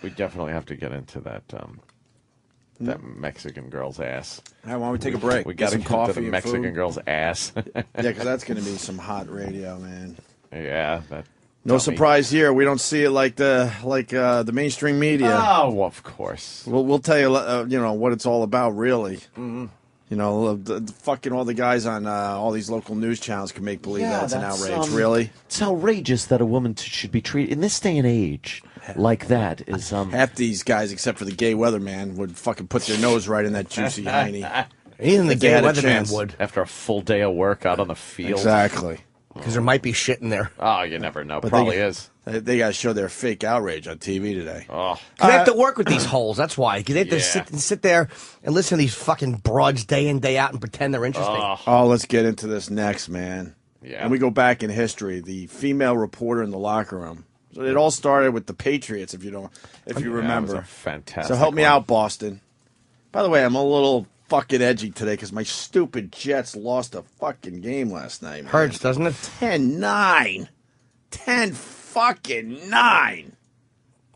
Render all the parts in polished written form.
We definitely have to get into that that Mexican girl's ass. Why don't we take a break? We got to some get coffee into the and Mexican food. girl's ass. Yeah, because that's going to be some hot radio, man. Yeah, that. No surprise here. We don't see it like the mainstream media. Oh, well, of course. We'll tell you, what it's all about, really. Mm-hmm. Fucking all the guys on all these local news channels can make believe that's an outrage. Really, it's outrageous that a woman should be treated in this day and age like that. Is half these guys, except for the gay weatherman, would fucking put their nose right in that juicy hiney. Even the gay weatherman would after a full day of work out on the field. Exactly. Because there might be shit in there. Oh, you never know. But Probably is. They got to show their fake outrage on TV today. Oh, they have to work with these holes. That's why. Because they have to sit there and listen to these fucking broads day in, day out and pretend they're interesting. Oh, let's get into this next, man. Yeah. And we go back in history. The female reporter in the locker room. So it all started with the Patriots, if you remember. That was a fantastic. So help me one. out, Boston. By the way, I'm a little fucking edgy today because my stupid Jets lost a fucking game last night, man. Hurts, doesn't it? 10-9. 10-9.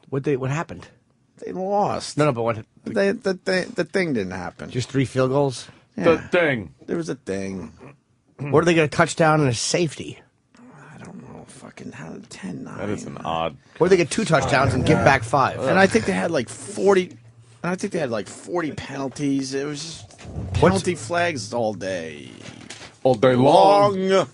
What happened? They lost. No, but what? The thing didn't happen. Just 3 field goals? Yeah. The thing. There was a thing. Or did they get a touchdown and a safety? I don't know. Fucking 10-9. That is an odd. Or they get 2 touchdowns and give back 5. And I think they had like 40. I think they had like 40 penalties. It was just penalty flags all day. All day long.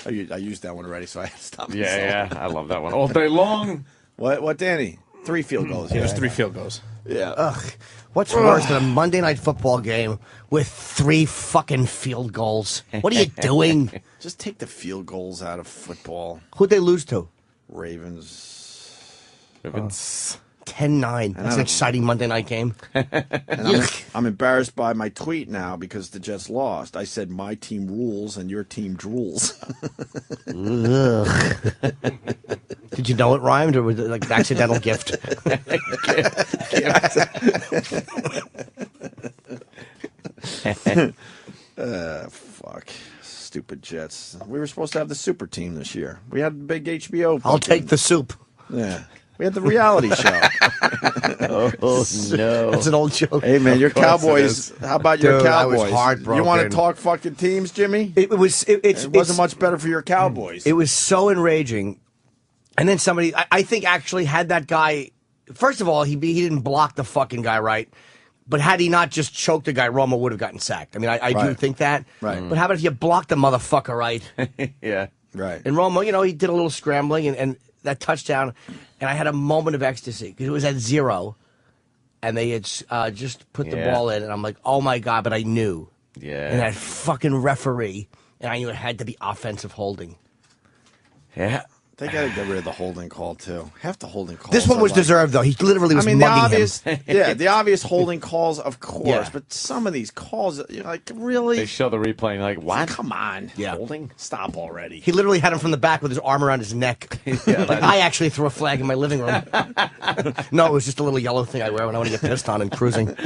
I used that one already, so I had to stop myself. Yeah, I love that one. All day long. What, Danny? 3 field goals. It was 3 field goals. Yeah. Ugh. What's worse than a Monday night football game with 3 fucking field goals? What are you doing? Just take the field goals out of football. Who'd they lose to? Ravens. 10-9. That's an exciting Monday night game. And I'm embarrassed by my tweet now because the Jets lost. I said my team rules and your team drools. Did you know it rhymed or was it like an accidental gift? Fuck. Stupid Jets. We were supposed to have the super team this year. We had the big HBO. I'll take the soup. Yeah. We had the reality show. Oh, no. That's an old joke. Hey, man, your Cowboys. How about your Dude, I was Cowboys? heartbroken. You want to talk fucking teams, Jimmy? It wasn't much better for your Cowboys. It was so enraging. And then somebody, I think, actually had that guy. First of all, he didn't block the fucking guy right. But had he not just choked the guy, Romo would have gotten sacked. I mean, I do think that. Right. But how about if you blocked the motherfucker right? Yeah. Right. And Romo, he did a little scrambling and that touchdown. And I had a moment of ecstasy because it was at 0. And they had just put the ball in. And I'm like, oh, my God, but I knew. Yeah. And that fucking referee. And I knew it had to be offensive holding. Yeah. They got to get rid of the holding call, too. Half the holding calls. This one was deserved, though. He literally was mugging the obvious, him. Yeah, the obvious holding calls, of course. Yeah. But some of these calls, you're like, really? They show the replay and like, what? Come on. Yeah. Holding? Stop already. He literally had him from the back with his arm around his neck. Like, I actually threw a flag in my living room. No, it was just a little yellow thing I wear when I want to get pissed on and cruising.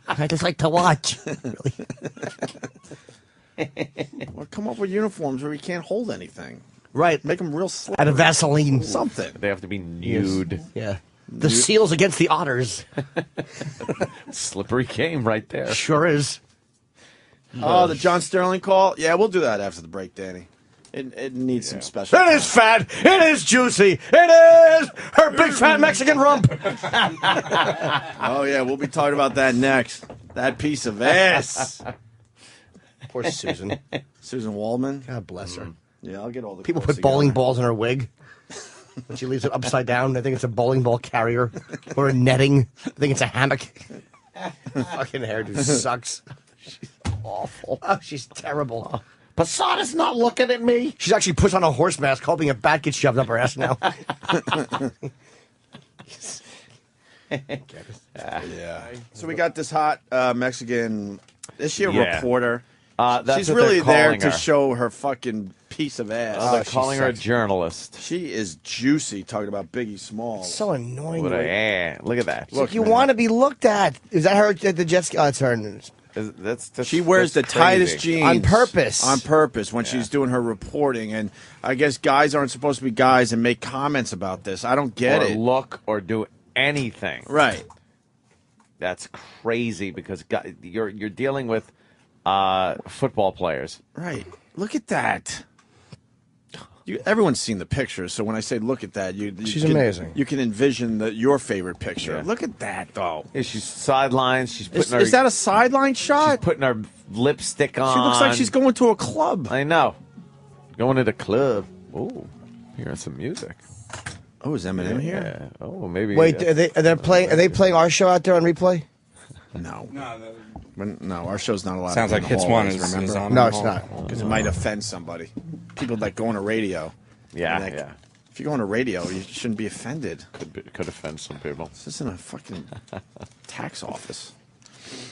I just like to watch. Really. Well, come up with uniforms where you can't hold anything. Right. Make them real slippery. Out of Vaseline. Something. They have to be nude. Yeah. The seals against the otters. Slippery game right there. Sure is. Oh, the John Sterling call? Yeah, we'll do that after the break, Danny. It needs some special. It is fat. It is juicy. It is her big fat Mexican rump. Oh, yeah, we'll be talking about that next. That piece of ass. Poor Susan. Susan Waldman. God bless her. Yeah, I'll get all the People quotes put bowling together. balls in her wig. When she leaves it upside down, I think it's a bowling ball carrier or a netting. I think it's a hammock. Fucking hairdo sucks. She's awful. Oh, she's terrible. Posada's not looking at me. She's actually pushed on a horse mask, hoping a bat gets shoved up her ass now. Yeah. So we got this hot Mexican. Is she a Yeah. reporter? That's She's what really they're there calling to her. show her fucking piece of ass. They're calling her a journalist. She is juicy, talking about Biggie Smalls. So annoying. What look at that. Look, you man. want to be looked at. Is that her at the jet ski? Oh, it's her. She wears the that's tightest crazy. jeans On purpose. On purpose when she's doing her reporting, and I guess guys aren't supposed to be guys and make comments about this. I don't get or it. look or do anything. Right. That's crazy because you're dealing with football players. Right. Look at that. Everyone's seen the picture, so when I say look at that, she's amazing. You can envision your favorite picture. Yeah. Look at that, though. Yeah, she's sidelines. She's putting Is that a sideline shot? She's putting her lipstick on. She looks like she's going to a club. I know. Going to the club. Ooh, hearing some music. Oh, is Eminem here? Yeah. Oh, maybe. Wait, are they playing our show out there on replay? No. No, our show's not allowed. Sounds to like Hits One is on. No, it's not. Because it might offend somebody. People that go on a radio. Yeah, yeah. If you go on a radio, you shouldn't be offended. Could offend some people. This isn't a fucking tax office.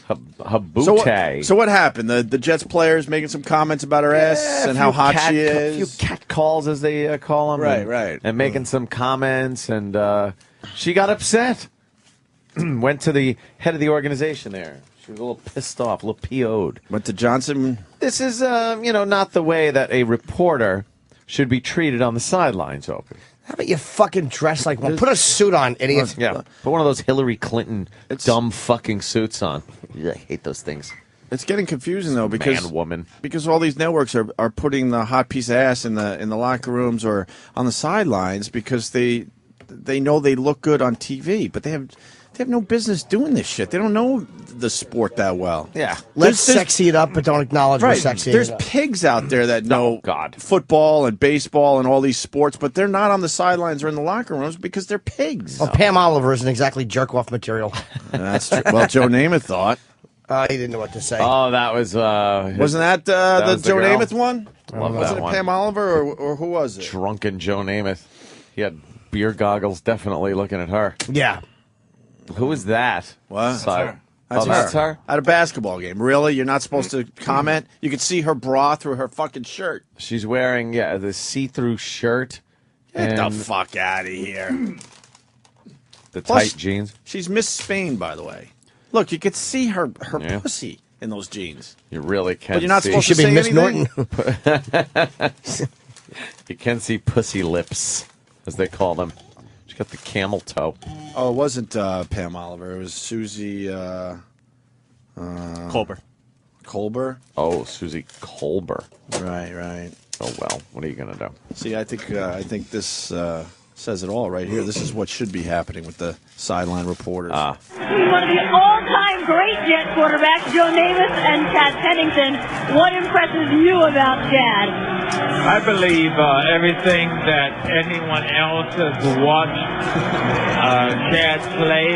Habute. So what happened? The Jets players making some comments about her ass and how hot she is. A few cat calls, as they call them. Right. And making some comments, and she got upset. Went to the head of the organization there. She was a little pissed off, a little PO'd. Went to Johnson. This is, not the way that a reporter should be treated on the sidelines, Opie. How about you fucking dress like one? Put a suit on, idiot. Yeah, put one of those Hillary Clinton dumb fucking suits on. I hate those things. It's getting confusing though because woman. Because all these networks are putting the hot piece of ass in the locker rooms or on the sidelines because they know they look good on TV, but they have no business doing this shit. They don't know the sport that well. Yeah. Let's sexy it up, but don't acknowledge we're sexy. There's pigs out there that know football and baseball and all these sports, but they're not on the sidelines or in the locker rooms because they're pigs. Well, Pam Oliver isn't exactly jerk-off material. That's true. Well, Joe Namath thought. He didn't know what to say. Oh, that was... Wasn't that the Joe Namath one? Love Wasn't that it one. Pam Oliver or who was it? Drunken Joe Namath. He had beer goggles definitely looking at her. Yeah. Who is that? What? That's her. At a basketball game. Really? You're not supposed to comment? You could see her bra through her fucking shirt. She's wearing, the see-through shirt. Get the fuck out of here. The tight jeans. She's Miss Spain, by the way. Look, you could see her pussy in those jeans. You really can. But you're not see. supposed to say Miss anything? Norton. You can see pussy lips, as they call them. She's got the camel toe. Oh, it wasn't Pam Oliver. It was Susie Colbert. Colbert? Oh, Susie Colbert. Right. Oh, well, what are you going to do? See, I think this says it all right here. This is what should be happening with the sideline reporters. He's one of the all-time great Jet quarterbacks, Joe Namath and Chad Pennington. What impresses you about Chad? I believe everything that anyone else has watched Chad play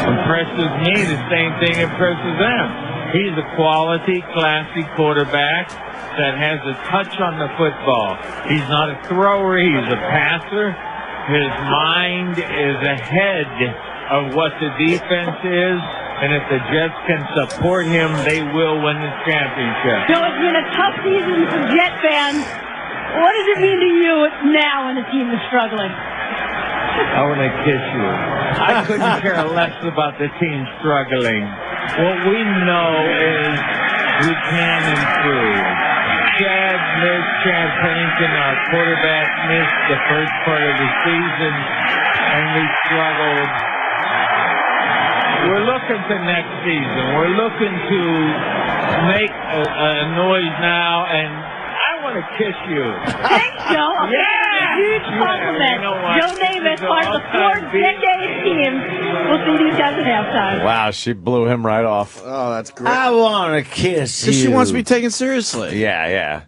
impresses me. The same thing impresses them. He's a quality, classy quarterback that has a touch on the football. He's not a thrower, he's a passer. His mind is ahead of what the defense is, and if the Jets can support him, they will win the championship. So it's been a tough season for Jet fans. What does it mean to you now when the team is struggling? I want to kiss you. I couldn't care less about the team struggling. What we know is we can improve. Chad Pennington, our quarterback, missed the first part of the season, and we struggled. We're looking to next season. We're looking to make a noise now, and I want to kiss you. Thanks, Joe. Yeah! Huge compliment. You know what? Joe Namath, part of the four-decade team. We'll see these guys at halftime. Wow, she blew him right off. Oh, that's great. I want to kiss you. Because she wants to be taken seriously. Yeah.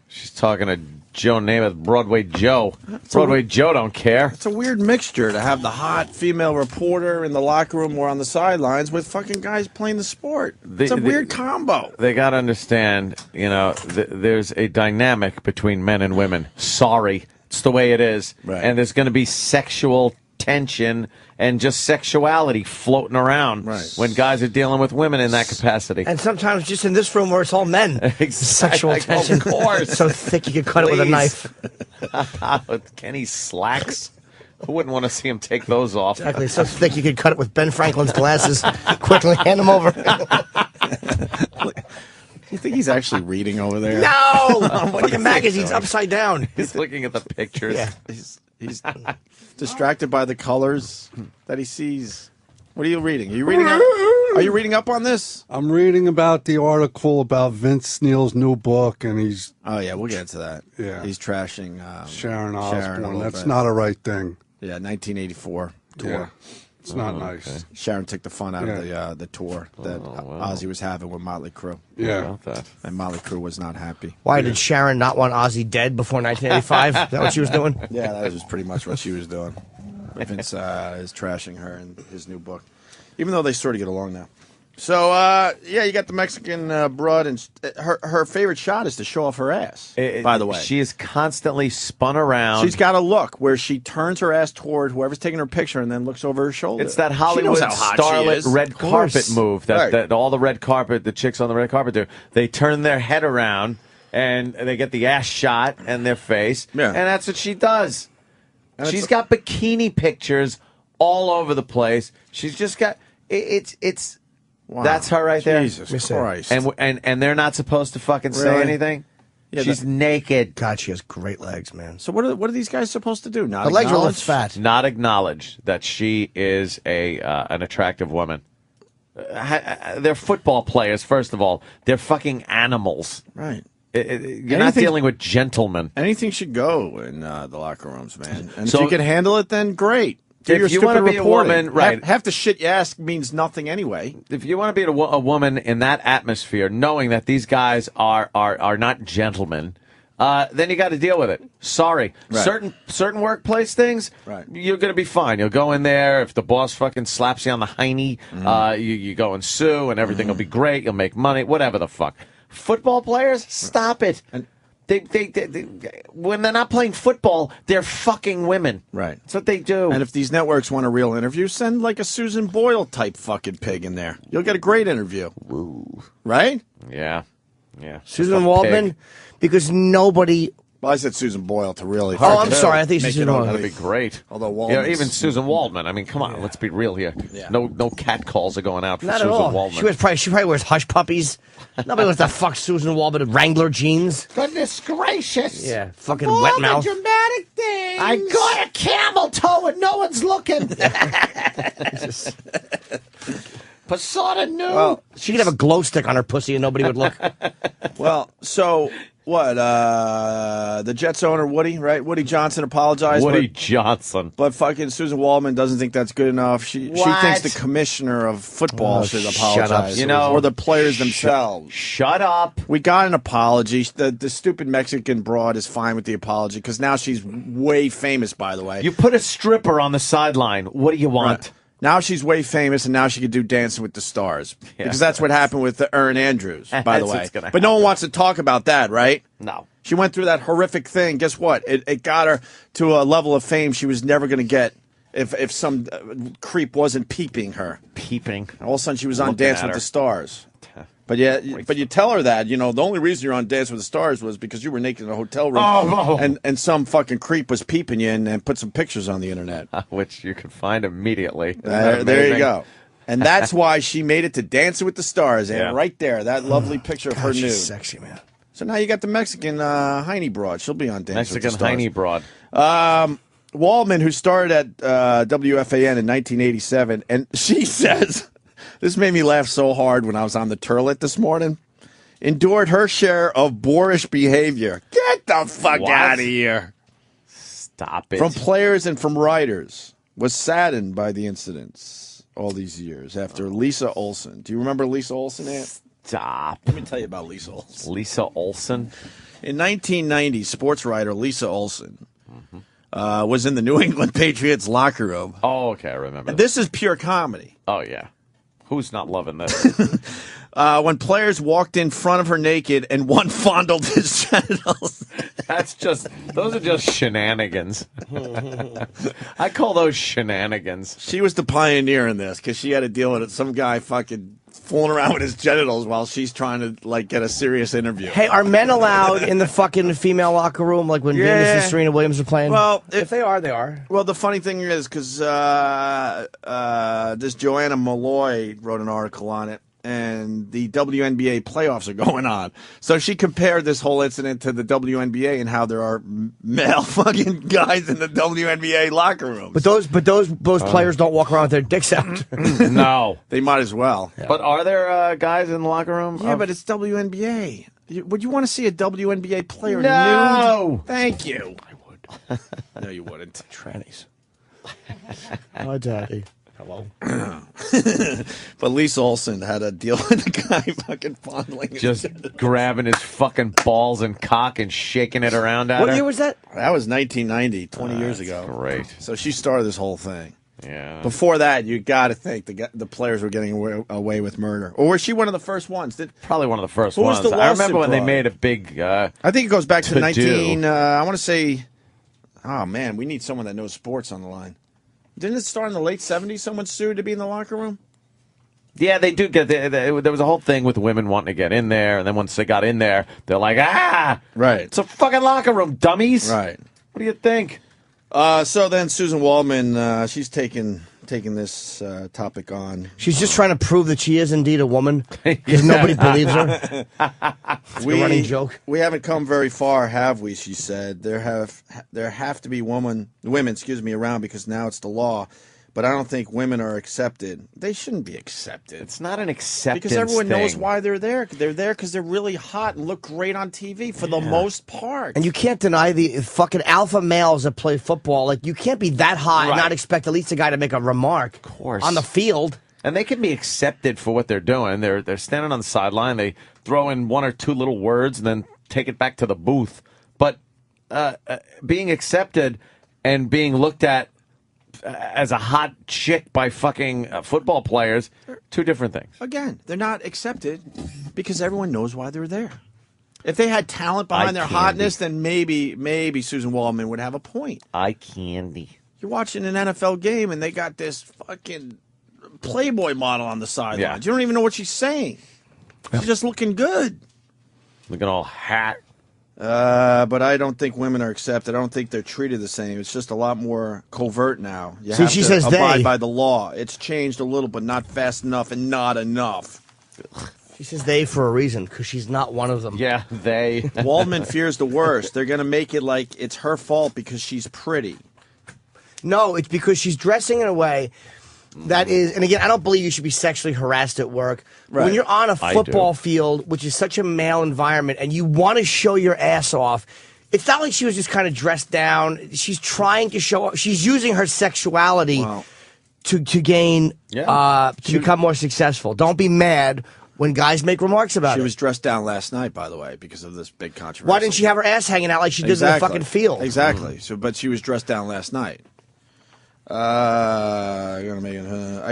She's talking to Joe Namath, Broadway Joe. Broadway Joe don't care. It's a weird mixture to have the hot female reporter in the locker room or on the sidelines with fucking guys playing the sport. It's a weird combo. They got to understand, there's a dynamic between men and women. Sorry, it's the way it is. Right. And there's going to be sexual tension and just sexuality floating around when guys are dealing with women in that capacity. And sometimes just in this room where it's all men. Exactly. Sexual tension. Of course. So thick you could cut it with a knife. With Kenny's slacks. Who wouldn't want to see him take those off? Exactly. So thick you could cut it with Ben Franklin's glasses. Quickly hand them over. You think he's actually reading over there? No! Look at magazines upside down. He's looking at the pictures. Yeah. He's distracted by the colors that he sees. What are you reading? Are you reading up on this? I'm reading about the article about Vince Neil's new book, and he's Oh yeah, we'll get into that. Yeah. He's trashing Sharon a Osbourne. little That's bit. not a right thing. Yeah, 1984 tour. Yeah. It's not nice. Sharon took the fun out of the tour that wow. Ozzy was having with Motley Crue. Yeah. About that. And Motley Crue was not happy. Why did Sharon not want Ozzy dead before 1985? Is that what she was doing? Yeah, that was pretty much what she was doing. Vince is trashing her in his new book, even though they sort of get along now. So, yeah, you got the Mexican broad, and her favorite shot is to show off her ass, by the way. She is constantly spun around. She's got a look where she turns her ass toward whoever's taking her picture and then looks over her shoulder. It's that She Hollywood knows how hot she starlet is. red carpet move Right. that all the red carpet, the chicks on the red carpet do. They turn their head around and they get the ass shot and their face. Yeah. And that's what she does. She's got bikini pictures all over the place. She's just got it's Wow. that's her right there. Jesus Christ. And they're not supposed to fucking say Really? anything. Yeah, She's naked. God, she has great legs, man. So what are these guys supposed to do? Not The legs are a little acknowledge? fat. Not acknowledge that she is an attractive woman. They're football players, first of all. They're fucking animals. Right. You're not dealing with gentlemen. Anything should go in the locker rooms, man. And So- if you can handle it, then great. Do If your you stupid wanna be a reporting. woman, right. Half the shit you ask means nothing anyway. If you want to be a woman in that atmosphere, knowing that these guys are not gentlemen, then you got to deal with it. Sorry. Right. Certain workplace things, Right. you're going to be fine. You'll go in there. If the boss fucking slaps you on the hiney, you go and sue, and everything will be great. You'll make money, whatever the fuck. Football players, stop it. They, when they're not playing football, they're fucking women. Right. That's what they do. And if these networks want a real interview, send like a Susan Boyle type fucking pig in there. You'll get a great interview. Woo. Right? yeah. Susan Just a Waldman, pig. because nobody. Well, I said Susan Boyle to really. Oh, I'm fucking sorry. I think make Susan it Waldman. That'd be great. Although Yeah, Waldman's- even Susan Waldman. I mean, come on, let's be real here. Yeah. No cat calls are going out for Not Susan at all. Waldman. She probably wears hush puppies. Nobody wants to fuck Susan Waldman in Wrangler jeans. Goodness gracious! Yeah, fucking wet mouth. dramatic things. I got a camel toe and no one's looking. Passata knew. Well, She could have a glow stick on her pussy and nobody would look. well, so what? The Jets owner Woody, right? Woody Johnson apologized. Woody Johnson. But fucking Susan Waldman doesn't think that's good enough. She What? thinks the commissioner of football should shut up. apologize. You know, or the players themselves. Shut up. We got an apology. The stupid Mexican broad is fine with the apology because now she's way famous, by the way. You put a stripper on the sideline. What do you want? Right. Now she's way famous, and now she could do Dancing with the Stars. Because that's what happened with Erin Andrews, by the That's way. what's gonna But no one happen. wants to talk about that, right? No. She went through that horrific thing. Guess what? It got her to a level of fame she was never going to get if some creep wasn't peeping her. Peeping. All of a sudden, she was on Looking Dance at with her. the Stars. But you tell her that, the only reason you're on Dance with the Stars was because you were naked in a hotel room and some fucking creep was peeping you and put some pictures on the internet. Which you can find immediately. Isn't that There you amazing? go. And that's why she made it to Dancing with the Stars. And Yeah. right there, that lovely picture of her nude. She's sexy, man. So now you got the Mexican Heine broad. She'll be on Dancing with the Mexican Stars. Heine broad. Waldman, who started at WFAN in 1987, and she says, this made me laugh so hard when I was on the turlet this morning, endured her share of boorish behavior. Get the fuck What? out of here. Stop it. From players and from writers. Was saddened by the incidents all these years after Lisa Olson. Do you remember Lisa Olson, Ant? Stop. Let me tell you about Lisa Olson. Lisa Olson. In 1990, sports writer Lisa Olson was in the New England Patriots locker room. Oh, okay, I remember. This is pure comedy. Oh, yeah. Who's not loving this? When players walked in front of her naked and one fondled his genitals. Those are just shenanigans. I call those shenanigans. She was the pioneer in this because she had to deal with it. Some guy fucking fooling around with his genitals while she's trying to get a serious interview. Hey, are men allowed in the fucking female locker room like when Venus and Serena Williams are playing? Well, if they are, they are. Well, the funny thing is because this Joanna Malloy wrote an article on it. and the WNBA playoffs are going on. So she compared this whole incident to the WNBA and how there are male fucking guys in the WNBA locker rooms. But those players don't walk around with their dicks out. No. They might as well. Yeah. But are there guys in the locker room? Yeah, but it's WNBA. Would you want to see a WNBA player No. nude? Thank you. I would. No, you wouldn't. Trannies. Oh, Daddy. Hello. But Lisa Olsen had a deal with the guy fucking fondling his Just grabbing his fucking balls and cock and shaking it around at What her. year was that? That was 1990, 20 years ago. Great. So she started this whole thing. Yeah. Before that, you got to think the players were getting away with murder. Or was she one of the first ones? Probably one of the first Who was ones. the I remember lawsuit when they brought? made a big. I think it goes back to To 19. do. I want to say. Oh man, we need someone that knows sports on the line. Didn't it start in the late 70s? Someone sued to be in the locker room. Yeah, they do get. There was a whole thing with women wanting to get in there, and then once they got in there, they're like, Right. it's a fucking locker room, dummies. Right. What do you think? So then Susan Waldman, she's taking this topic on. She's just trying to prove that she is indeed a woman because nobody believes her. It's a running joke. We haven't come very far, have we? She said there have to be women, around because now it's the law. But I don't think women are accepted. They shouldn't be accepted. It's not an acceptance Because everyone knows thing. why they're there. They're there because they're really hot and look great on TV for the most part. And you can't deny the fucking alpha males that play football. Like, you can't be that hot and Right. not expect at least a guy to make a remark Of course. on the field. And they can be accepted for what they're doing. They're standing on the sideline. They throw in one or two little words and then take it back to the booth. But being accepted and being looked at as a hot chick by fucking football players, two different things. Again, they're not accepted because everyone knows why they're there. If they had talent behind their hotness, then maybe Susan Waldman would have a point. Eye candy. You're watching an NFL game and they got this fucking Playboy model on the sidelines. Yeah. You don't even know what she's saying. She's just looking good. Looking all hat. But I don't think women are accepted. I don't think they're treated the same. It's just a lot more covert now. You See, have she to says abide they. by the law. It's changed a little, but not fast enough and not enough. She says they for a reason because she's not one of them. Yeah, they. Waldman fears the worst. They're going to make it like it's her fault because she's pretty. No, it's because she's dressing in a way that is, and again, I don't believe you should be sexually harassed at work. Right. When you're on a I football do. field, which is such a male environment, and you want to show your ass off, it's not like she was just kind of dressed down. She's trying to show, she's using her sexuality Wow. to gain, to become more successful. Don't be mad when guys make remarks about She it. was dressed down last night, by the way, because of this big controversy. Why didn't she have her ass hanging out like she did in the fucking field? Exactly. So, but she was dressed down last night. I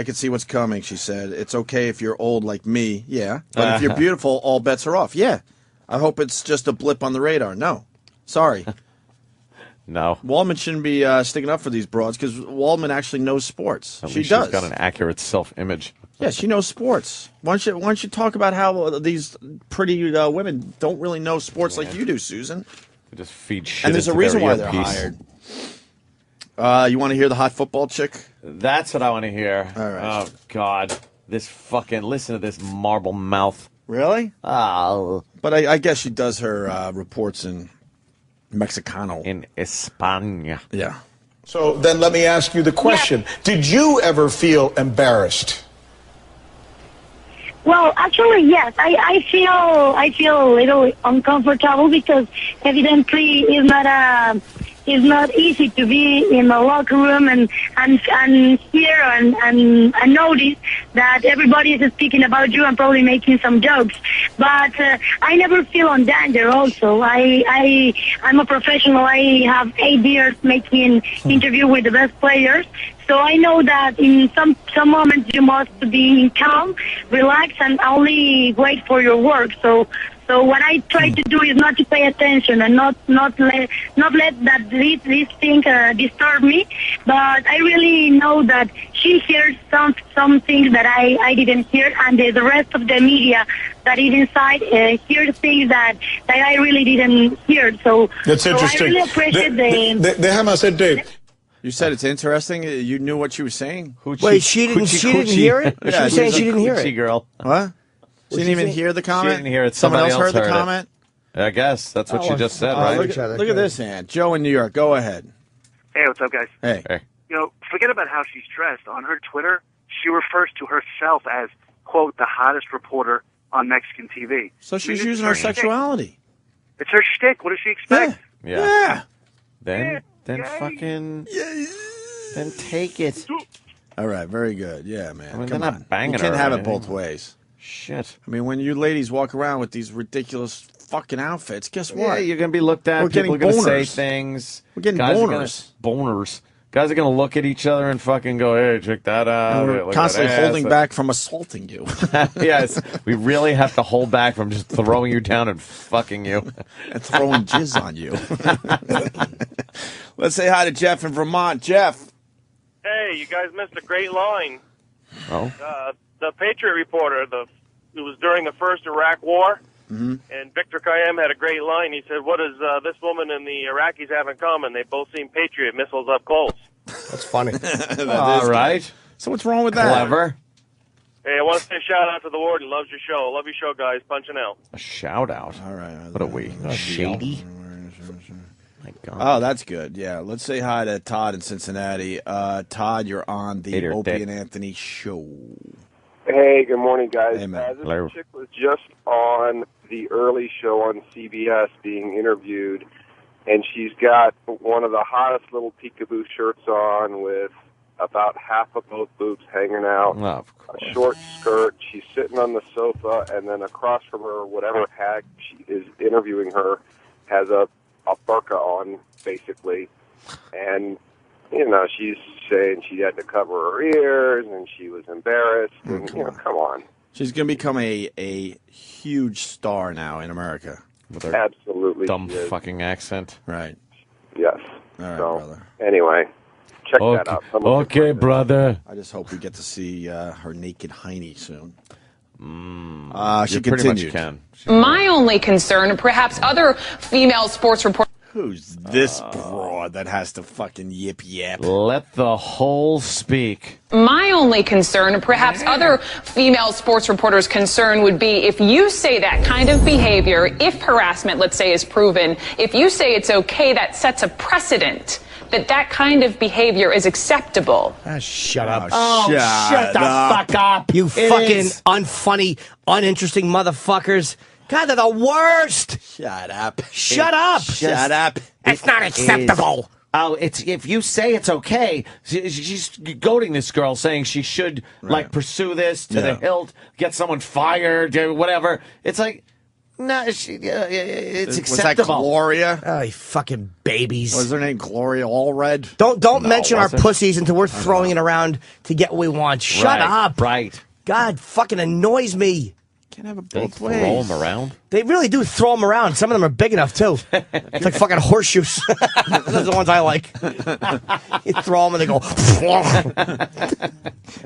can see what's coming, she said. It's okay if you're old like me. Yeah. But if you're beautiful, all bets are off. Yeah. I hope it's just a blip on the radar. No. Sorry. No. Waldman shouldn't be sticking up for these broads because Waldman actually knows sports. At She least does. She's got an accurate self-image. Yeah, she knows sports. Why don't you talk about how these pretty women don't really know sports like you do, Susan? They just feed shit And there's a into reason their why they're earpiece. hired. You want to hear the hot football chick? That's what I want to hear. All right. Oh, God. This fucking... Listen to this marble mouth. Really? Oh. But I guess she does her reports in Mexicano. In España. Yeah. So then let me ask you the question. Did you ever feel embarrassed? Well, actually, yes. I feel a little uncomfortable because evidently it's not easy to be in a locker room and hear and notice that everybody is speaking about you and probably making some jokes. But I never feel on danger. Also, I'm a professional. I have 8 years making interview with the best players. So I know that in some moments you must be calm, relax, and only wait for your work. So what I try to do is not to pay attention and not let that this thing disturb me. But I really know that she hears some things that I didn't hear, and the rest of the media that is inside hears things that I really didn't hear. So That's interesting. I really appreciate Déjame hacerte. You said it's interesting. You knew what she was saying? Wait, she didn't hear it? She was saying she didn't hear Coochie it. girl. What? She didn't even hear the comment? She didn't hear it. Someone else heard the it. comment? I guess. That's what she just said, right? Look at this, man. Joe in New York. Go ahead. Hey, what's up, guys? Hey. You know, forget about how she's dressed. On her Twitter, she refers to herself as, quote, the hottest reporter on Mexican TV. So she's using her sexuality. It's her shtick. What does she expect? Yeah. Then fucking... Then take it. All right, very good. Yeah, man. I mean, Come they're on. not banging You can't her have or it both anything. ways. Shit. I mean, when you ladies walk around with these ridiculous fucking outfits, guess what? Yeah, you're going to be looked at. We're People getting are going to say boners. things. We're getting Guys boners. Boners. Guys are going to look at each other and fucking go, hey, check that out. And Look we're at constantly that ass. holding back from assaulting you. Yes, we really have to hold back from just throwing you down and fucking you. And throwing jizz on you. Let's say hi to Jeff in Vermont. Jeff. Hey, you guys missed a great line. Oh? The Patriot reporter, it was during the first Iraq War, Mm-hmm. and Victor Kayem had a great line. He said, what does this woman and the Iraqis have in common? They both seem Patriot missiles up close. That's funny. All right. So what's wrong with that? Clever. Hey, I want to say a shout-out to the warden. Loves your show. Love your show, guys. Punching out. A shout out. All right. What are we? Shady? My God. Oh, that's good. Yeah. Let's say hi to Todd in Cincinnati. Todd, you're on the Hey there, Opie Dick. and Anthony show. Hey, good morning, guys. Hey, man. This Hello. chick was just on the early show on CBS being interviewed, and she's got one of the hottest little peekaboo shirts on with about half of both boobs hanging out, Oh, of course. a short skirt. She's sitting on the sofa, and then across from her, whatever hag she is interviewing her has a burqa on, basically. And, you know, she's saying she had to cover her ears, and she was embarrassed. And, you know, come on. She's going to become a huge star now in America. With her Absolutely. dumb she is. fucking accent. Right. Yes. All right, So, brother. anyway, check that out. Someone should Okay, find it. brother. I just hope we get to see her naked hiney soon. She You pretty much continued. can. My only concern, perhaps other female sports reporters. Who's this broad that has to fucking yip yap? Let the whole speak. My only concern, perhaps other female sports reporters' concern would be if you say that kind of behavior, if harassment, let's say, is proven, if you say it's okay, that sets a precedent that kind of behavior is acceptable. Shut up. Shut the up. fuck up, you It fucking is. unfunny, uninteresting motherfuckers. God, they're the worst. Shut up. Shut up. Shut up. It's not acceptable. Oh, it's if you say it's okay. She's goading this girl, saying she should like pursue this to the hilt, get someone fired, whatever. It's like, no, it's Was acceptable. that Gloria? Oh, you fucking babies. Was her name Gloria Allred? Don't mention our was it? pussies until we're throwing it around to get what we want. Shut Right, up. Right. God fucking annoys me. Can't have it They both throw ways. them around. They really do throw them around. Some of them are big enough, too. It's like fucking horseshoes. Those are the ones I like. You throw them and they go...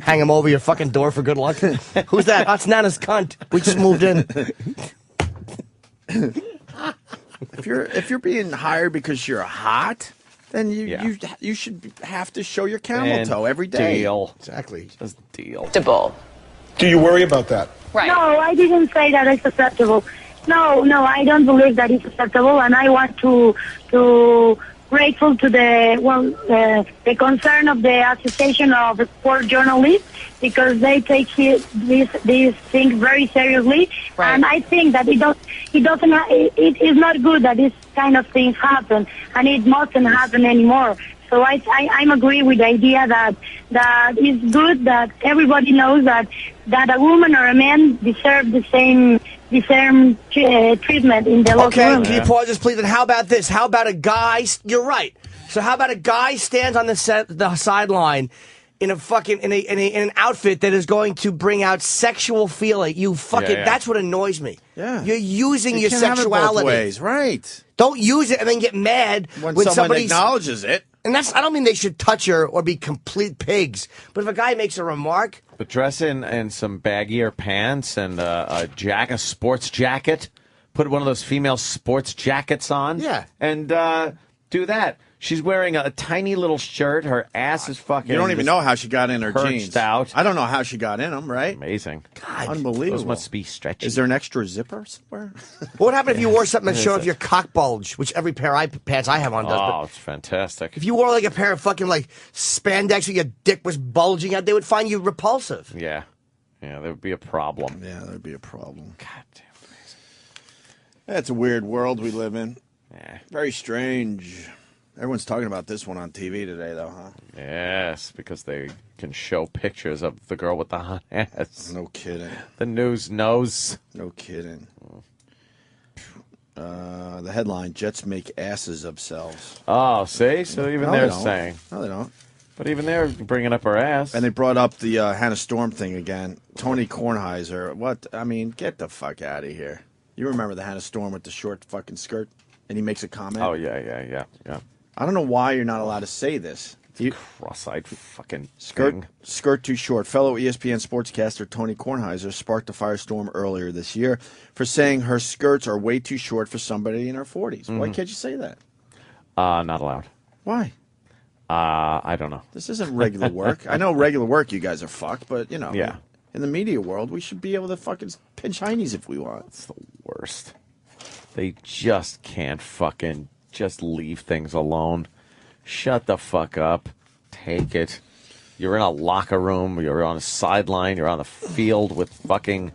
Hang them over your fucking door for good luck. Who's that? That's Nana's cunt. We just moved in. If you're being hired because you're hot, then Yeah. you should have to show your camel And toe every day. Deal. Exactly. Just deal. Acceptable. Do you worry about that? Right. No, I didn't say that it's acceptable. No, I don't believe that it's acceptable, and I want to grateful to the concern of the Association of Sport Journalists because they take these things very seriously, Right. and I think that it is not good that this kind of things happen, and it mustn't happen anymore. So I'm agree with the idea that it's good that everybody knows that a woman or a man deserve the same treatment in the locker Okay, room. can you pause this, please? And how about this? How about a guy? You're right. So how about a guy stands on the sideline in a fucking in an outfit that is going to bring out sexual feeling? You fucking. Yeah. That's what annoys me. Yeah. You're using You your can't have it both sexuality. ways, right? Don't use it and then get mad When when someone somebody's. acknowledges it. And I don't mean they should touch her or be complete pigs. But if a guy makes a remark, But dress in some baggier pants and a sports jacket. Put one of those female sports jackets on. Yeah. And do that. She's wearing a tiny little shirt. Her ass is fucking. You don't even know how she got in her jeans. Out. I don't know how she got in them. Right? Amazing. God, unbelievable. Those must be stretchy. Is there an extra zipper somewhere? What would happen if you wore something that showed your cock bulge, which every pair of pants I have on does? Oh, it's fantastic. If you wore like a pair of fucking like spandex where your dick was bulging out, they would find you repulsive. Yeah. Yeah, there would be a problem. Yeah, there would be a problem. God damn. That's a weird world we live in. Yeah. Very strange. Everyone's talking about this one on TV today, though, huh? Yes, because they can show pictures of the girl with the hot ass. No kidding. The news knows. No kidding. The headline, Jets make asses of selves. Oh, see? So even No, they're they don't. saying. No, they don't. But even they're bringing up her ass. And they brought up the Hannah Storm thing again. Tony Kornheiser. What? I mean, get the fuck out of here. You remember the Hannah Storm with the short fucking skirt? And he makes a comment? Oh, yeah. I don't know why you're not allowed to say this. Cross-eyed fucking Skirt too short. Fellow ESPN sportscaster Tony Kornheiser sparked a firestorm earlier this year for saying her skirts are way too short for somebody in her 40s. Why can't you say that? Not allowed. Why? I don't know. This isn't regular work. I know regular work you guys are fucked, but, you know, Yeah. in the media world, we should be able to fucking pinch heinies if we want. It's the worst. They just can't fucking just leave things alone. Shut the fuck up. Take it. You're in a locker room. You're on a sideline. You're on the field with fucking,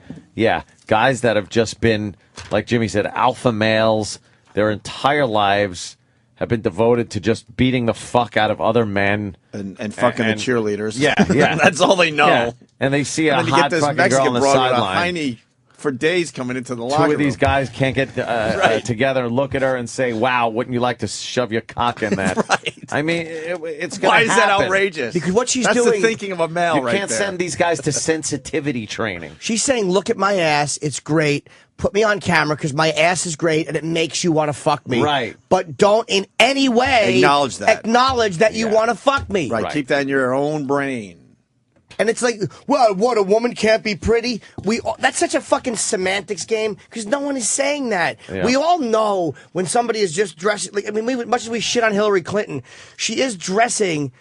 guys that have just been, like Jimmy said, alpha males. Their entire lives have been devoted to just beating the fuck out of other men. And fucking the cheerleaders. Yeah. That's all they know. Yeah. And they see a And then you hot get this fucking Mexican girl on the broad with a sideline. heiny for days coming into the locker Two room. of these guys can't get together and look at her and say, wow, wouldn't you like to shove your cock in that? Right. I mean, it's going to Why is that happen. outrageous? Because what she's That's doing, the thinking of a male You right can't there. send these guys to sensitivity training. she's saying, look at my ass, it's great. Put me on camera because my ass is great and it makes you want to fuck me. Right. But don't in any way Acknowledge that. you want to fuck me. Right, keep that in your own brain. And it's like, well, what, a woman can't be pretty? That's such a fucking semantics game because no one is saying that. Yeah. We all know when somebody is just dressing, like, I mean, much as we shit on Hillary Clinton, she is dressing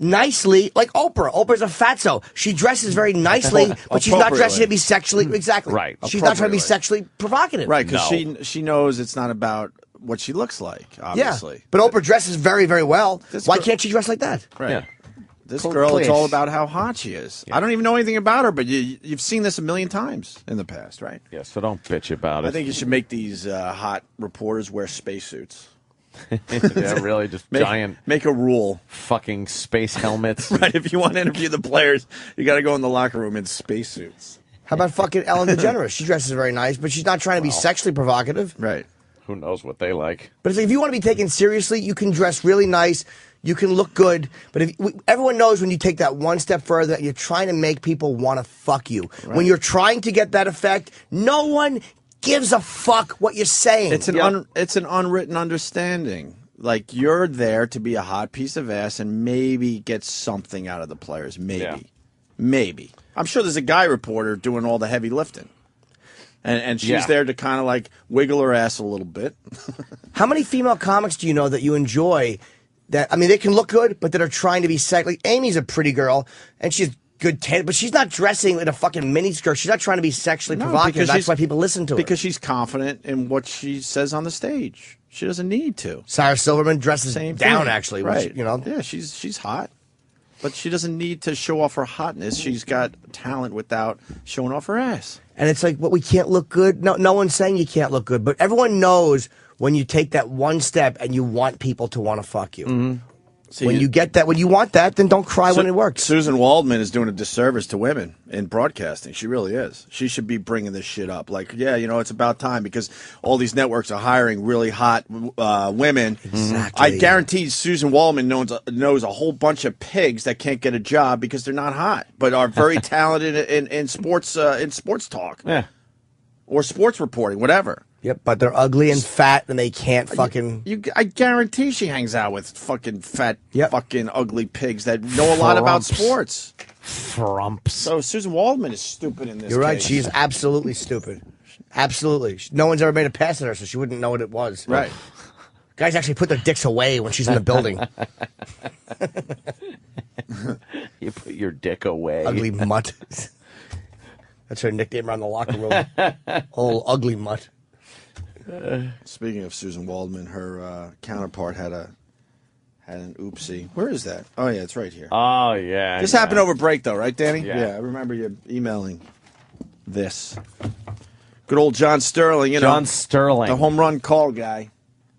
nicely, like Oprah. Oprah's a fatso. She dresses very nicely, but she's not dressing to be sexually, exactly. Right. She's not trying to be sexually provocative. Right, because she knows it's not about what she looks like, obviously. Yeah. But Oprah dresses very, very well. Why girl- can't she dress like that? Right. Yeah. This Cool girl, it's place. all about how hot she is. I don't even know anything about her, but you've seen this a million times in the past, right? Yeah, so don't bitch about it. I think you should make these hot reporters wear spacesuits. Yeah, really, just giant Make a rule. fucking space helmets. Right, if you want to interview the players, you got to go in the locker room in spacesuits. How about fucking Ellen DeGeneres? She dresses very nice, but she's not trying to be sexually provocative. Right. Who knows what they like? But it's like, if you want to be taken seriously, you can dress really nice, you can look good. But everyone knows when you take that one step further, that you're trying to make people want to fuck you. Right. When you're trying to get that effect, no one gives a fuck what you're saying. It's an unwritten understanding. Like, you're there to be a hot piece of ass and maybe get something out of the players. Maybe. Yeah. Maybe. I'm sure there's a guy reporter doing all the heavy lifting. And she's there to kind of like wiggle her ass a little bit. How many female comics do you know that you enjoy that, I mean, they can look good, but that are trying to be sexy? Like, Amy's a pretty girl, and she's good, but she's not dressing in a fucking miniskirt. She's not trying to be sexually provocative. That's why people listen to her. Because she's confident in what she says on the stage. She doesn't need to. Sarah Silverman dresses Same down, thing. actually. Right. Which, you know. Yeah, she's hot. But she doesn't need to show off her hotness. She's got talent without showing off her ass. And it's like, we can't look good. No one's saying you can't look good, but everyone knows when you take that one step and you want people to want to fuck you. Mm-hmm. See, when you get that, when you want that, then don't cry when it works. Susan Waldman is doing a disservice to women in broadcasting. She really is. She should be bringing this shit up. Like, yeah, you know, it's about time because all these networks are hiring really hot women. Exactly. I guarantee Susan Waldman knows a whole bunch of pigs that can't get a job because they're not hot, but are very talented in sports talk. Yeah. Or sports reporting, whatever. Yep, but they're ugly and fat, and they can't fucking... I guarantee she hangs out with fucking fat, fucking ugly pigs that know a lot about Frumps. sports. Frumps. So Susan Waldman is stupid in this You're right, case. she's absolutely stupid. Absolutely. No one's ever made a pass at her, so she wouldn't know what it was. Right. Guys actually put their dicks away when she's in the building. You put your dick away. Ugly mutt. That's her nickname around the locker room. Old ugly mutt. Speaking of Susan Waldman, her counterpart had an oopsie. Where is that? Oh, yeah, it's right here. Oh, yeah. This happened over break, though, right, Danny? Yeah. I remember you emailing this. Good old John Sterling, John Sterling. The home run call guy,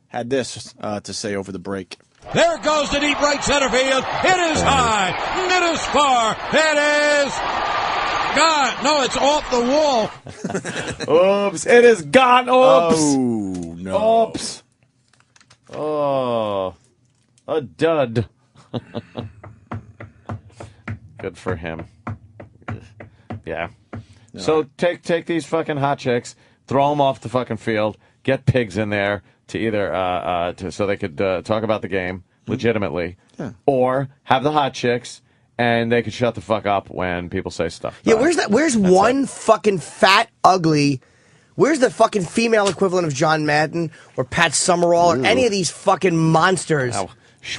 had this to say over the break. There goes the deep right center field. It is high. It is far. It is gone. No, it's off the wall. Oops. It is gone. Oops. Oh, no. Oops. Oh. A dud. Good for him. Yeah. No. So take these fucking hot chicks, throw them off the fucking field, get pigs in there to either so they could talk about the game legitimately, or have the hot chicks and they could shut the fuck up when people say stuff. Yeah, where's one fucking fat ugly? Where's the fucking female equivalent of John Madden or Pat Summerall or any of these fucking monsters? Ow.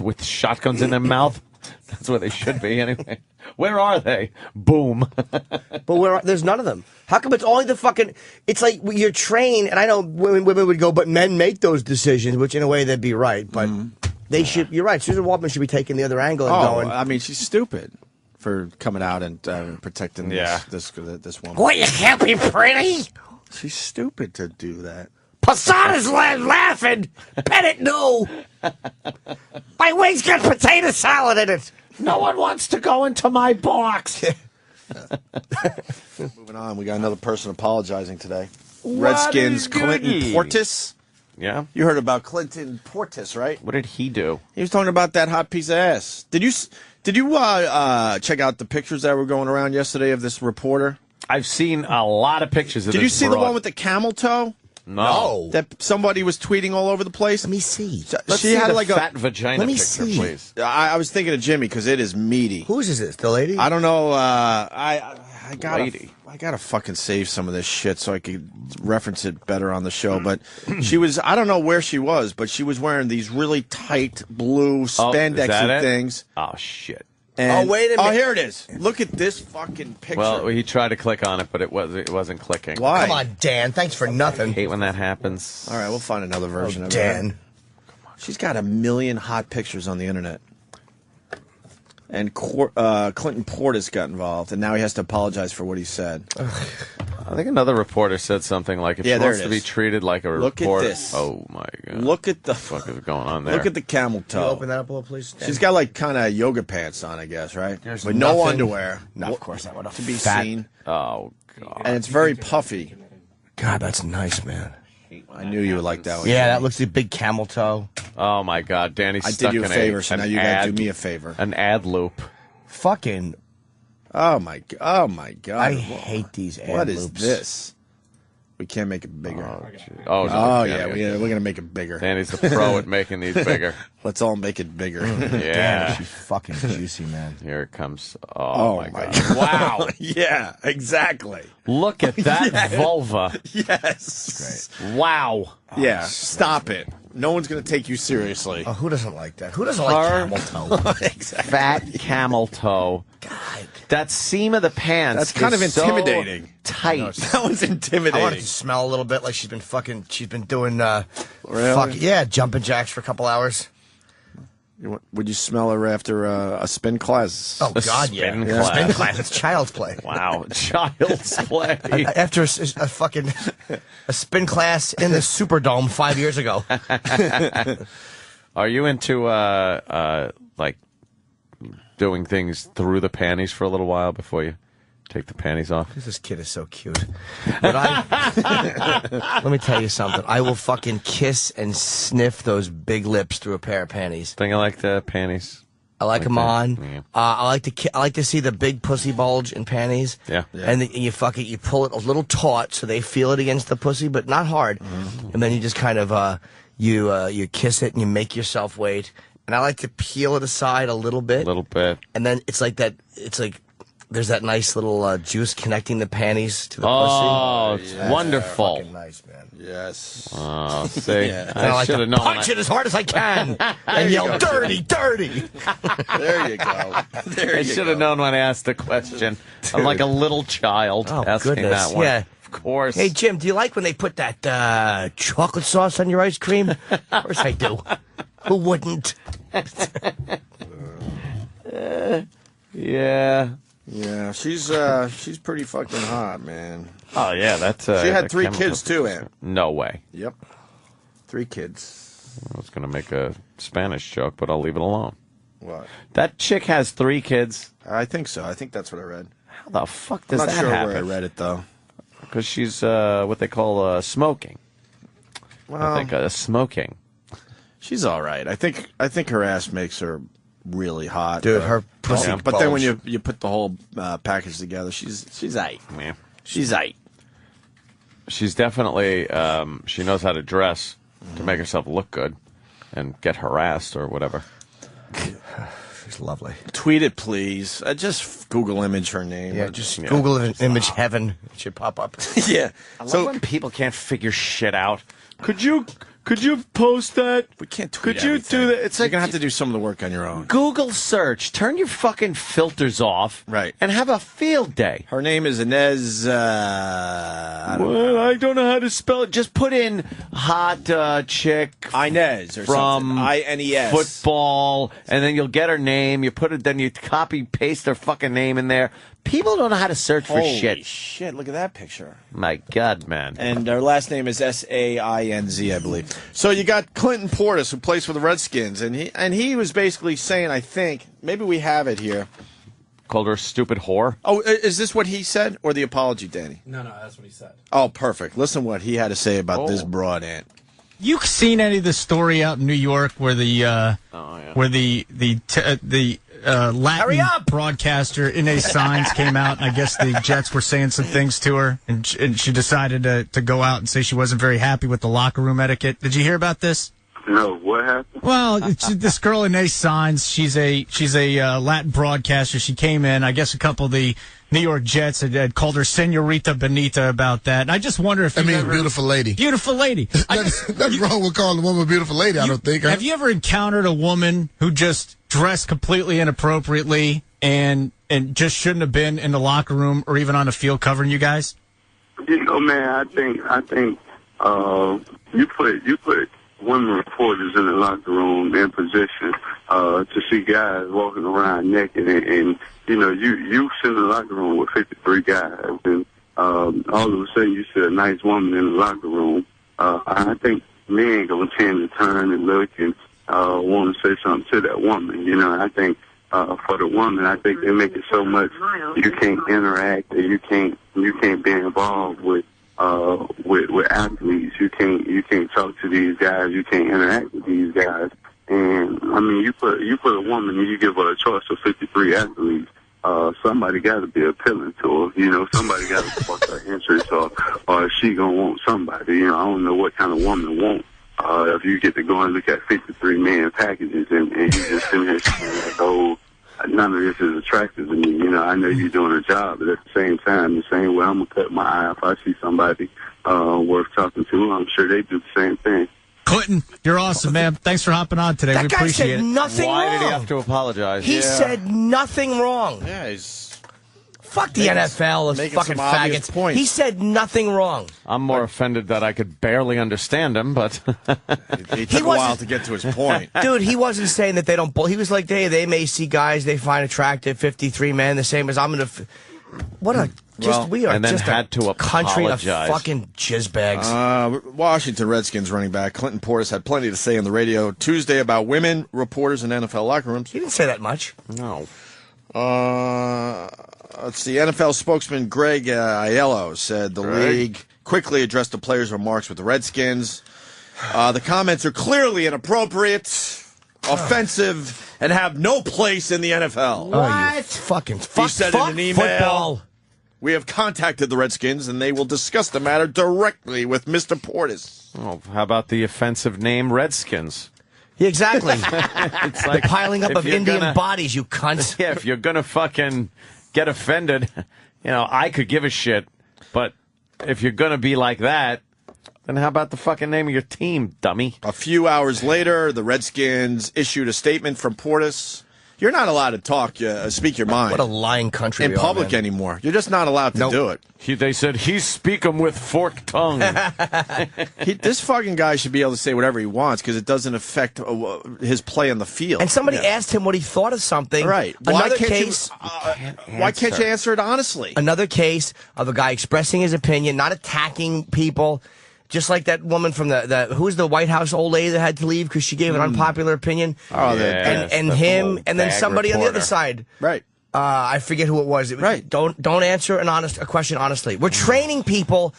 With shotguns in their mouth. That's where they should be anyway. Where are they? Boom. But there's none of them. How come it's only the fucking... It's like you're trained, and I know women would go, but men make those decisions, which in a way they'd be right. But they should... You're right. Susan Waldman should be taking the other angle and going... I mean, she's stupid for coming out and protecting this woman. What, you can't be pretty? She's stupid to do that. Posada's laughing. Pettit knew. My wing's got potato salad in it. No one wants to go into my box. Moving on, we got another person apologizing today. What Redskins, a Clinton goodie. Portis. Yeah. You heard about Clinton Portis, right? What did he do? He was talking about that hot piece of ass. Did you check out the pictures that were going around yesterday of this reporter? I've seen a lot of pictures of Did this you see broad. the one with the camel toe? No. That somebody was tweeting all over the place? Let me see. Let's she see had the like fat a vagina Let me picture, see. please. I was thinking of Jimmy because it is meaty. Whose is this? The lady? I don't know. I gotta fucking save some of this shit so I could reference it better on the show. But she was, I don't know where she was, but she was wearing these really tight blue spandexy things. Oh shit. And, wait a minute. Oh, here it is. Look at this fucking picture. Well, he tried to click on it, but it wasn't clicking. Why? Come on, Dan. Thanks for nothing. I hate when that happens. All right, we'll find another version of it. Dan. She's got 1 million hot pictures on the internet. And Clinton Portis got involved, and now he has to apologize for what he said. I think another reporter said something like, if she there wants it to be is. treated like a Look at reporter. this. Oh, my God. Look at the What the fuck is going on there? Look at the camel Can you toe. open that up a little, please? Dan? She's got like kind of yoga pants on, I guess, right? There's But no nothing. underwear. No, of course not. What a to be fat- seen. Oh, God. And it's very puffy. God, that's nice, man. I knew you would like that one. Yeah, that looks like a big camel toe. Oh, my God. Danny's I stuck did you a in favor, so an now you got to ad- do me a favor. An ad loop. Fucking... Oh my God! I hate these ad What is loops. this? We can't make it bigger. Oh, no, Oh, Danny. yeah, we're gonna make it bigger. Danny's the pro at making these bigger. Let's all make it bigger. Damn, Yeah. she's fucking juicy, man. Here it comes. Oh, my my God. Wow. Yeah, exactly. Look at that vulva. Yes. Wow. Yeah. Stop it. No one's gonna take you seriously. Oh, who doesn't like that? Who doesn't like camel toe? Exactly. Fat camel toe. God. That seam of the pants. That's kind is of intimidating. So tight. That one's intimidating. I want it to smell a little bit like she's been doing, Really? jumping jacks for a couple hours. Would you smell her after a spin class? Oh, God, yeah. spin class. Spin class. It's child's play. Wow. Child's play. After a fucking spin class in the Superdome 5 years ago. Are you into, like, doing things through the panties for a little while before you take the panties off? This kid is so cute. But let me tell you something. I will fucking kiss and sniff those big lips through a pair of panties. Think I like the panties. I like them on. Yeah. I like to see the big pussy bulge in panties. Yeah. And then you you pull it a little taut so they feel it against the pussy, but not hard. And then you just kind of you kiss it and you make yourself wait. And I like to peel it aside a little bit. A little bit. And then it's like that. It's like There's that nice little juice connecting the panties to the Oh, pussy. it's wonderful. Fucking nice, man. Yes. Oh, see, I I like should to have known. punch it as hard as I can and yell, dirty, dirty. There you go. There I you should go. have known when I asked the question. I'm like a little child asking goodness, that one. yeah. Of course. Hey, Jim, do you like when they put that chocolate sauce on your ice cream? Of course I do. Who wouldn't? Yeah. Yeah, she's pretty fucking hot, man. Oh, yeah, that's... She had the 3 chemical- kids, too, Ant. No way. Yep. 3 kids. I was going to make a Spanish joke, but I'll leave it alone. What? That chick has 3 kids. I think so. I think that's what I read. How the fuck I'm does not that sure happen? where I read it, though. Because she's what they call smoking. Well, I think smoking. she's all right. I think her ass makes her really hot. Dude, but- her pussy Yeah, but then when bulge. you put the whole package together, she's aight. Yeah. She's aight. She's definitely, she knows how to dress to make herself look good and get harassed or whatever. She's lovely. Tweet it, please. Just Google image her name. Yeah, just Google image heaven. It should pop up. Yeah. I love when people can't figure shit out. Could you post that? We can't tweet Could you everything. do that? It's You're like going to have to do some of the work on your own. Google search. Turn your fucking filters off. Right. And have a field day. Her name is Ines. I don't know how to spell it. Just put in hot chick Ines or from something. INES. football, and then you'll get her name. You put it, then you copy paste her fucking name in there. People don't know how to search for Holy shit. shit, look at that picture. My God, man. And her last name is Sainz, I believe. So you got Clinton Portis, who plays for the Redskins, and he was basically saying, I think, maybe we have it here. Called her a stupid whore. Oh, is this what he said, or the apology, Danny? No, that's what he said. Oh, perfect. Listen what he had to say about this broad ant. You seen any of the story out in New York where the Latin broadcaster Ines Sainz came out, and I guess the Jets were saying some things to her, and she decided to go out and say she wasn't very happy with the locker room etiquette. Did you hear about this? No, what happened? Well, this girl Ines Sainz, she's a Latin broadcaster. She came in, I guess a couple of the New York Jets had called her Senorita Benita about that. And I just wonder if beautiful lady. Beautiful lady. Nothing wrong with calling a woman a beautiful lady, I don't think. Have you ever encountered a woman who just dressed completely inappropriately and just shouldn't have been in the locker room or even on the field covering you guys? You know, man, I think you put women reporters in the locker room in position to see guys walking around naked, and you know, you sit in the locker room with 53 guys, and all of a sudden you see a nice woman in the locker room. I think men gonna tend to turn and look and want to say something to that woman. You know, I think for the woman, I think they make it so much you can't interact and you can't be involved with athletes. You can't talk to these guys. You can't interact with these guys. And I mean, you put a woman and you give her a choice of 53 athletes. Somebody got to be appealing to her. You know, somebody got to spark her interest, or she gonna want somebody. You know, I don't know what kind of woman want. If you get to go and look at 53 man packages and you just sit here saying like, oh, none of this is attractive to me. You know, I know you're doing a job, but at the same time, the same way I'm gonna cut my eye if I see somebody worth talking to. I'm sure they do the same thing. Clinton, you're awesome, man. Thanks for hopping on today. That we guy appreciate said it. nothing Why wrong. did he have to apologize? He said nothing wrong. Yeah, he's... Fuck the NFL, those making fucking some obvious faggots. points. He said nothing wrong. I'm more offended that I could barely understand him, but He took a while to get to his point. Dude, he wasn't saying that they don't bull. He was like, they may see guys they find attractive, 53 men, the same as I'm going to... What a... we are and then just had a to country of apologize. fucking jizzbags. Washington Redskins running back Clinton Portis had plenty to say on the radio Tuesday about women reporters in NFL locker rooms. He didn't say that much. No. Let's see. NFL spokesman Greg Aiello said the league quickly addressed the players' remarks with the Redskins. The comments are clearly inappropriate, offensive, and have no place in the NFL. What? He said in an email, football. We have contacted the Redskins, and they will discuss the matter directly with Mr. Portis. Oh, how about the offensive name Redskins? Yeah, exactly. It's The piling up if of you're Indian gonna- bodies, you cunts. Yeah, if you're gonna fucking get offended. I could give a shit, but if you're gonna be like that, then how about the fucking name of your team, dummy? A few hours later, the Redskins issued a statement from Portis. You're not allowed to speak your mind. What a lying country in public anymore. You're just not allowed to do it. They said he's speaking with forked tongue. This fucking guy should be able to say whatever he wants because it doesn't affect his play on the field. And somebody asked him what he thought of something. Right. Why can't you answer it honestly? Another case of a guy expressing his opinion, not attacking people. Just like that woman from who's the White House old lady that had to leave because she gave an unpopular opinion. Oh, and him, and then somebody on the other side. Right. I forget who it was. Right. Don't answer a question honestly. We're training people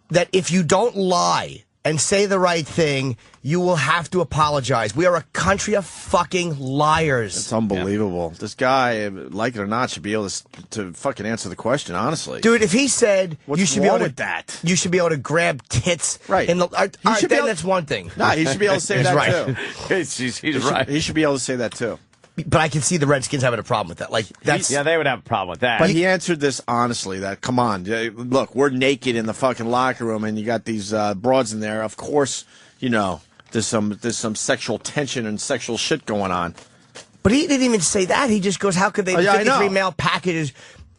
that if you don't lie and say the right thing, you will have to apologize. We are a country of fucking liars. It's unbelievable. This guy, like it or not, should be able to fucking answer the question honestly. Dude, if he said you should be able to, that? You should be able to grab tits. Right. That's one thing. Nah, he should be able to say that right. too. He's right. He should be able to say that too. But I can see the Redskins having a problem with that. They would have a problem with that. But he answered this honestly. Come on, look, we're naked in the fucking locker room, and you got these broads in there. Of course, there's some sexual tension and sexual shit going on. But he didn't even say that. He just goes, "How could they 53 mail packages?"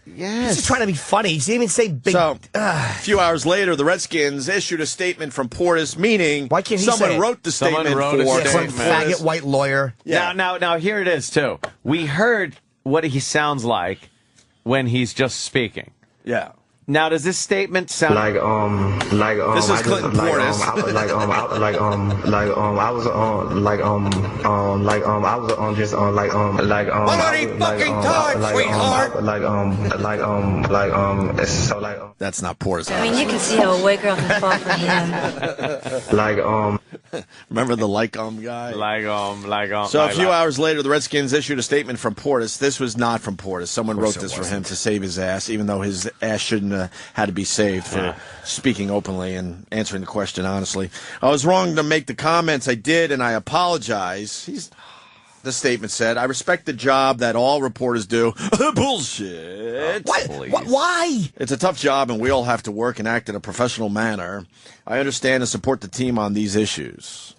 Yes. He's just trying to be funny. He didn't even say big. So, a few hours later, the Redskins issued a statement from Portis, meaning why can't he someone wrote the statement for some faggot white lawyer. Yeah. Now, here it is, too. We heard what he sounds like when he's just speaking. Yeah. Now, does this statement sound this is Clinton Portis. I was sweetheart. That's not Portis. I mean, you can see how a white girl can fall for him. Remember the guy? So a few hours later, the Redskins issued a statement from Portis. This was not from Portis. Someone wrote this for him to save his ass, even though his ass shouldn't have had to be saved for speaking openly and answering the question honestly. I was wrong to make the comments I did, and I apologize. The statement said, I respect the job that all reporters do. Bullshit. Why? It's a tough job, and we all have to work and act in a professional manner. I understand and support the team on these issues.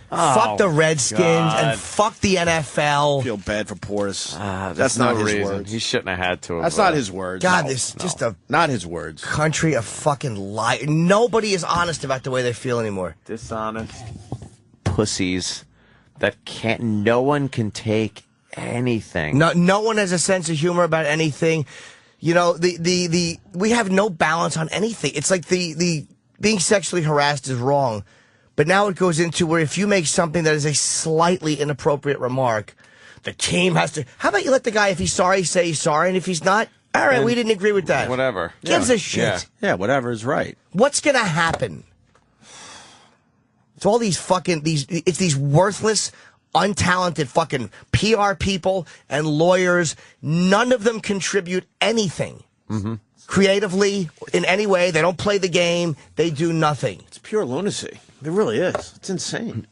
Fuck the Redskins and fuck the NFL. I feel bad for Portis. That's not no his reason. words. He shouldn't have had to. That's not his words. God, not his words. Country of fucking lie. Nobody is honest about the way they feel anymore. Dishonest pussies that no one can take anything. No one has a sense of humor about anything. We have no balance on anything. It's like the being sexually harassed is wrong. But now it goes into where if you make something that is a slightly inappropriate remark, the team has to... How about you let the guy, if he's sorry, say he's sorry, and if he's not, all right, we didn't agree with that. Whatever. Gives a shit. Yeah, whatever is right. What's going to happen? It's all these it's these worthless, untalented fucking PR people and lawyers. None of them contribute anything. Mm-hmm. Creatively, in any way. They don't play the game. They do nothing. It's pure lunacy. It really is. It's insane.